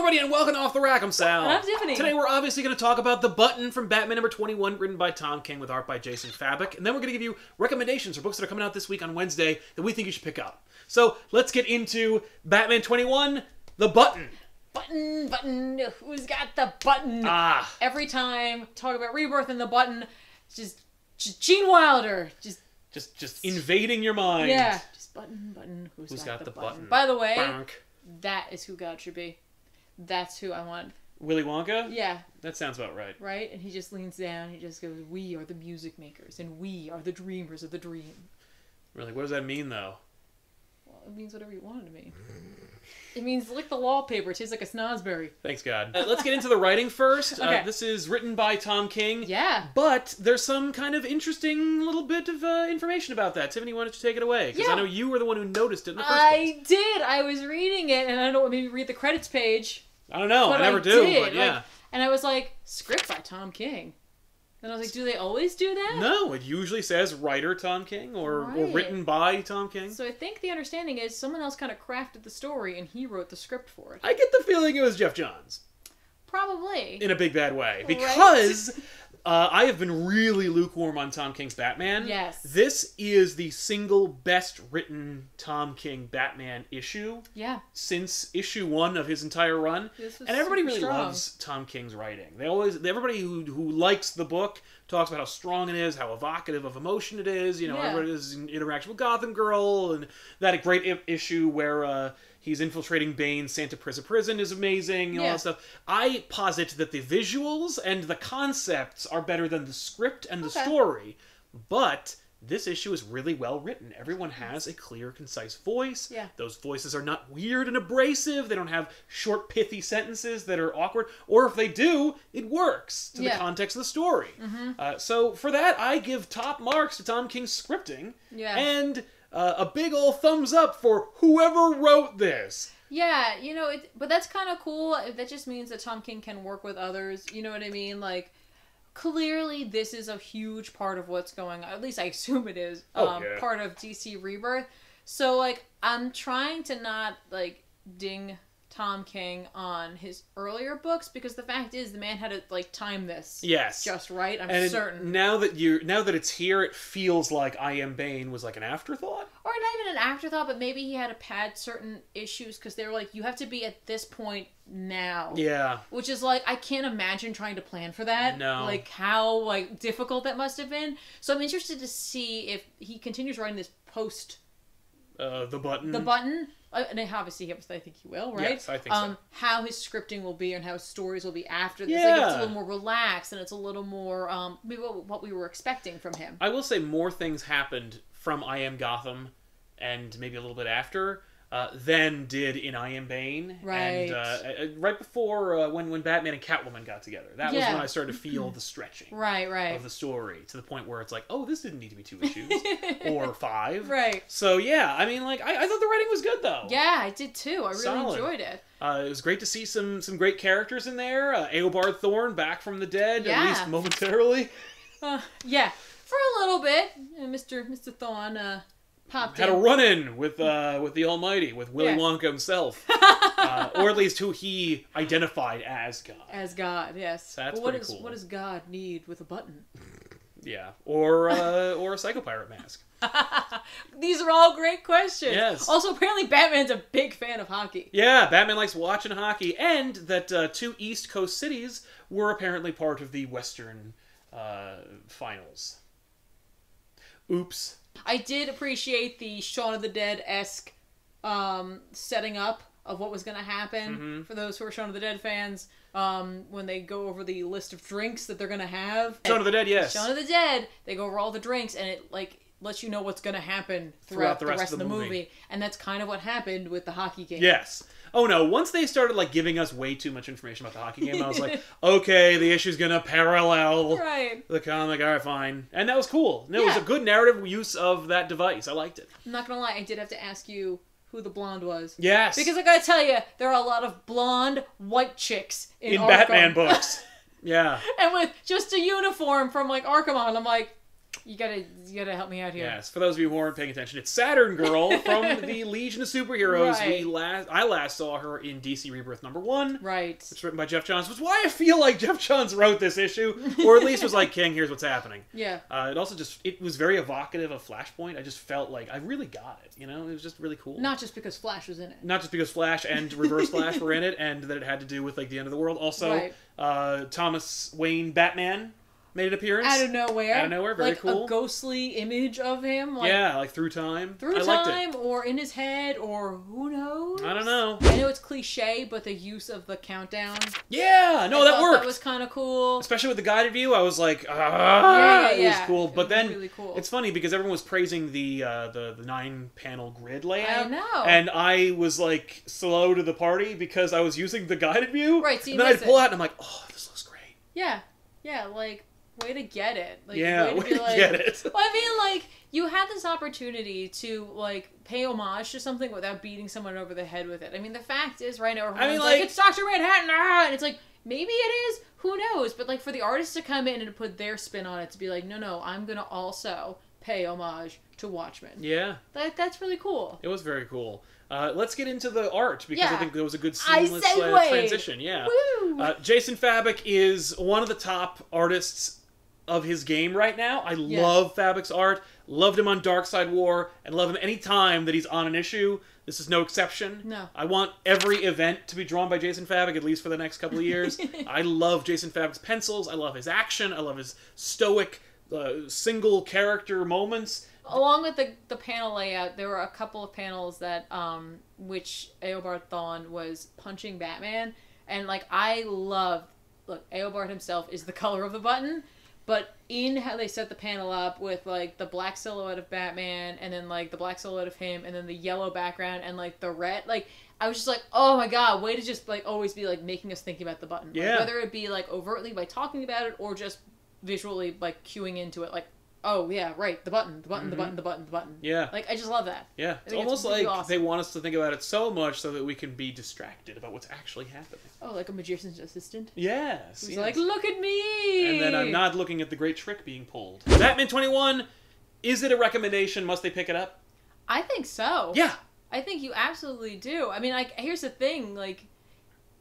everybody, and welcome to Off the Rack. I'm Sal. And I'm Tiffany. Today we're obviously going to talk about The Button from Batman number 21, written by Tom King with art by Jason Fabok. And then we're going to give you recommendations for books that are coming out this week on Wednesday that we think you should pick up. So let's get into Batman 21, The Button. Button. Who's got the button? Ah. Every time talk about Rebirth and the Button, just Gene Wilder. Just invading your mind. Yeah. Just button. Who's got the button? By the way, that is who God should be. That's who I want. Willy Wonka? Yeah. That sounds about right. Right? And he just leans down. He just goes, "We are the music makers, and we are the dreamers of the dream." Really? What does that mean, though? Well, it means whatever you want it to mean. It means lick the wallpaper. It tastes like a snozzberry. Thanks, God. Let's get into the writing first. Okay. This is written by Tom King. Yeah. But there's some kind of interesting little bit of information about that. Tiffany, why don't you take it away? Because I know you were the one who noticed it in the first place. I did. I was reading it, and I don't know, maybe read the credits page. I don't know. I never do, but yeah. Like, and I was like, script by Tom King. And I was like, do they always do that? No, it usually says writer Tom King or written by Tom King. So I think the understanding is someone else kind of crafted the story and he wrote the script for it. I get the feeling it was Jeff Johns. Probably. In a big bad way. Because I have been really lukewarm on Tom King's Batman. Yes. This is the single best written Tom King Batman issue. Yeah. Since issue 1 of his entire run. And everybody really strong. loves Tom King's writing. Everybody who likes the book talks about how strong it is, how evocative of emotion it is. You know, everybody's interaction with Gotham Girl, and that great issue where he's infiltrating Bane's Santa prison is amazing, and all that stuff. I posit that the visuals and the concepts are better than the script and the story, but this issue is really well written. Everyone has a clear, concise voice. Yeah. Those voices are not weird and abrasive. They don't have short, pithy sentences that are awkward. Or if they do, it works to the context of the story. So for that, I give top marks to Tom King's scripting. Yeah. And a big ol' thumbs up for whoever wrote this. Yeah, you know, but that's kind of cool. That just means that Tom King can work with others. You know what I mean? Like, clearly this is a huge part of what's going on. At least I assume it is. Part of DC Rebirth. So, like, I'm trying to not, like, ding Tom King on his earlier books, because the fact is the man had to like time this just right. I'm certain. Now that it's here, it feels like I Am Bane was like an afterthought, or not even an afterthought, but maybe he had to pad certain issues because they were like, you have to be at this point now. Yeah, which is like, I can't imagine trying to plan for that. No, like how like difficult that must have been. So I'm interested to see if he continues writing this post. The Button. And obviously, I think he will, right? Yes, I think so. How his scripting will be and how his stories will be after this. Like, it's a little more relaxed and it's a little more maybe what we were expecting from him. I will say more things happened from I Am Gotham and maybe a little bit after than did in I Am Bane. Right. And right before when Batman and Catwoman got together. That was when I started to feel the stretching of the story, to the point where it's like, oh, this didn't need to be 2 issues or 5. Right. So, yeah, I mean, like, I thought the writing was good, though. Yeah, I did, too. I really enjoyed it. It was great to see some great characters in there. Eobard Thorne back from the dead, at least momentarily. Yeah, for a little bit. Mr. Thorne... had a run-in with the Almighty, with Willy Wonka himself, or at least who he identified as God. As God, yes. So that's cool. What does God need with a button? Yeah, or a psychopirate mask. These are all great questions. Yes. Also, apparently, Batman's a big fan of hockey. Yeah, Batman likes watching hockey, and that 2 East Coast cities were apparently part of the Western finals. Oops. I did appreciate the Shaun of the Dead-esque setting up of what was going to happen for those who are Shaun of the Dead fans when they go over the list of drinks that they're going to have. Shaun of the Dead, yes. Shaun of the Dead, they go over all the drinks, and it like lets you know what's going to happen throughout the rest of the movie. And that's kind of what happened with the hockey game. Yes. Oh no, once they started like giving us way too much information about the hockey game, I was like, okay, the issue's gonna parallel the comic, alright, fine. And that was cool. It was a good narrative use of that device. I liked it. I'm not gonna lie, I did have to ask you who the blonde was. Yes. Because I gotta tell you, there are a lot of blonde, white chicks in Batman books. Yeah. And with just a uniform from like Arkham on, I'm like, You gotta help me out here. Yes, for those of you who aren't paying attention, it's Saturn Girl from the Legion of Superheroes. Right. I last saw her in DC Rebirth #1. Right. It's written by Jeff Johns, which is why I feel like Jeff Johns wrote this issue, or at least was like, King, here's what's happening. Yeah. It was very evocative of Flashpoint. I just felt like I really got it, It was just really cool. Not just because Flash was in it. Not just because Flash and Reverse Flash were in it, and that it had to do with, like, the end of the world. Also, Thomas Wayne Batman made an appearance. Out of nowhere. Very cool. Like a ghostly image of him. Like through time. Or in his head, or who knows? I don't know. I know it's cliche, but the use of the countdown. Yeah, no, that worked. That was kind of cool. Especially with the guided view, I was like, it was cool. But then, really cool. It's funny because everyone was praising the 9-panel grid layout. I know. And I was like slow to the party because I was using the guided view. Right, so and then I'd pull out and I'm like, oh, this looks great. Yeah, like... Way to get it. Like, way to get it. Well, I mean, like, you had this opportunity to, like, pay homage to something without beating someone over the head with it. I mean, the fact is, right now, everyone's like, it's Dr. Manhattan, and it's like, maybe it is, who knows? But, like, for the artist to come in and to put their spin on it, to be like, no, I'm gonna also pay homage to Watchmen. Yeah. That's really cool. It was very cool. Let's get into the art, because I think there was a good seamless transition. Yeah. Woo! Jason Fabok is one of the top artists of his game right now. I love Fabok's art. Loved him on Darkseid War, and love him any time that he's on an issue. This is no exception. No. I want every event to be drawn by Jason Fabok, at least for the next couple of years. I love Jason Fabok's pencils. I love his action. I love his stoic, single character moments. Along with the panel layout, there were a couple of panels that, which Eobard Thawne was punching Batman, and, like, I love, look, Eobard himself is the color of the button, but in how they set the panel up with, like, the black silhouette of Batman, and then, like, the black silhouette of him, and then the yellow background, and, like, the red, like, I was just like, oh my god, way to just, like, always be, like, making us think about the button. Yeah. Like, whether it be, like, overtly by talking about it, or just visually, like, cueing into it, like, oh, yeah, right, the button. Yeah. Like, I just love that. Yeah. It's almost really like awesome. They want us to think about it so much so that we can be distracted about what's actually happening. Oh, like a magician's assistant? Yes. He's like, look at me! And then I'm not looking at the great trick being pulled. Batman 21, is it a recommendation? Must they pick it up? I think so. Yeah. I think you absolutely do. I mean, like, here's the thing, like,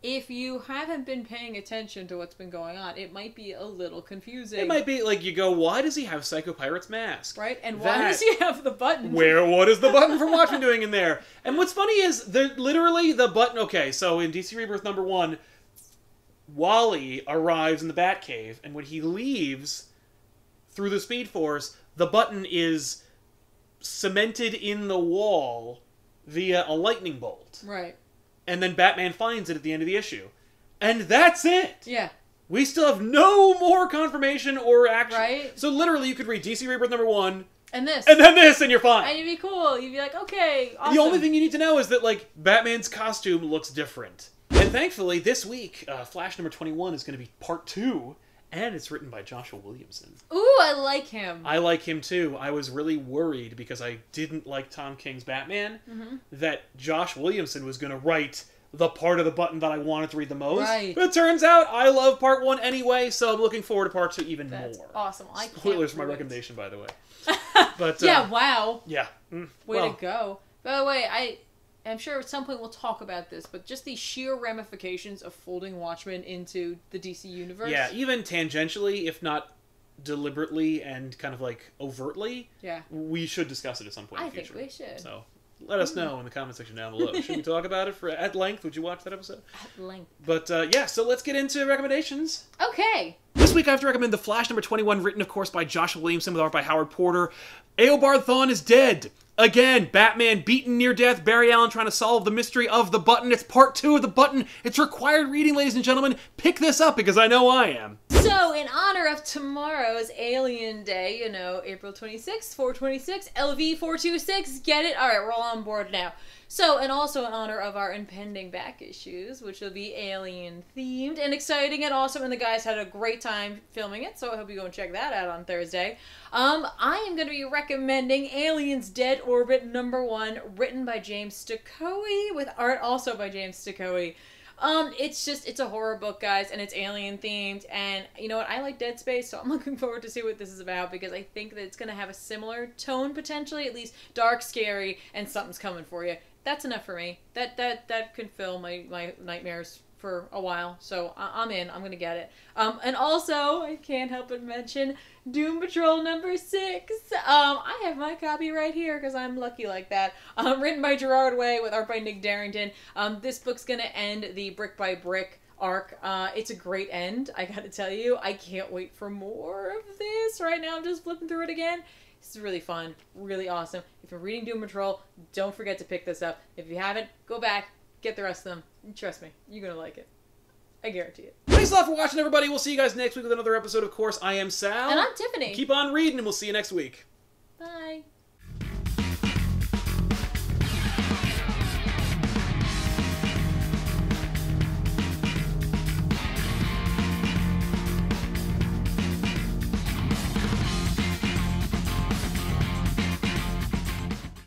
if you haven't been paying attention to what's been going on, it might be a little confusing. It might be like, you go, why does he have Psycho Pirate's mask? Right? And why does he have the button? What is the button from Watchmen doing in there? And what's funny is, literally the button... Okay, so in DC Rebirth #1, Wally arrives in the Batcave, and when he leaves through the Speed Force, the button is cemented in the wall via a lightning bolt. Right. And then Batman finds it at the end of the issue. And that's it! Yeah. We still have no more confirmation or action. Right? So literally you could read DC Rebirth #1... And this. And then this, and you're fine! And you'd be cool. You'd be like, okay, awesome. The only thing you need to know is that, like, Batman's costume looks different. And thankfully, this week, Flash #21 is going to be part 2, and it's written by Joshua Williamson. Ooh, I like him. I like him too. I was really worried because I didn't like Tom King's Batman, that Josh Williamson was going to write the part of the button that I wanted to read the most. Right. But it turns out I love part 1 anyway, so I'm looking forward to part 2 even more. Awesome. Spoilers for my recommendation, by the way. But yeah, wow. Yeah. Way to go. By the way, I'm sure at some point we'll talk about this, but just the sheer ramifications of folding Watchmen into the DC universe. Yeah, even tangentially, if not deliberately and kind of like overtly, we should discuss it at some point in the future. I think we should. So let us know in the comment section down below. Should we talk about it at length? Would you watch that episode? At length. But yeah, so let's get into recommendations. Okay. This week I have to recommend The Flash #21, written of course by Joshua Williamson with art by Howard Porter. Eobard Thawne is dead. Again, Batman beaten near death, Barry Allen trying to solve the mystery of the button. It's part 2 of the button. It's required reading, ladies and gentlemen. Pick this up because I know I am. So, in honor of tomorrow's Alien Day, you know, April 26th, 426, LV 426, get it? Alright, we're all on board now. So, and also in honor of our impending back issues, which will be alien-themed and exciting and awesome, and the guys had a great time filming it, so I hope you go and check that out on Thursday. I am going to be recommending Aliens Dead Orbit #1, written by James Stokoe, with art also by James Stokoe. It's a horror book, guys, and it's alien themed, and you know what? I like Dead Space, so I'm looking forward to see what this is about, because I think that it's going to have a similar tone, potentially, at least dark, scary, and something's coming for you. That's enough for me. That can fill my nightmares for a while, so I'm in. I'm gonna get it. And also, I can't help but mention Doom Patrol number 6. I have my copy right here because I'm lucky like that. Written by Gerard Way with art by Nick Darrington. This book's gonna end the brick by brick arc. It's a great end, I gotta tell you. I can't wait for more of this. Right now I'm just flipping through it again. This is really fun, really awesome. If you're reading Doom Patrol, don't forget to pick this up. If you haven't, go back, get the rest of them. Trust me, you're gonna like it. I guarantee it. Thanks a lot for watching, everybody. We'll see you guys next week with another episode. Of course, I am Sal. And I'm Tiffany. Keep on reading, and we'll see you next week. Bye.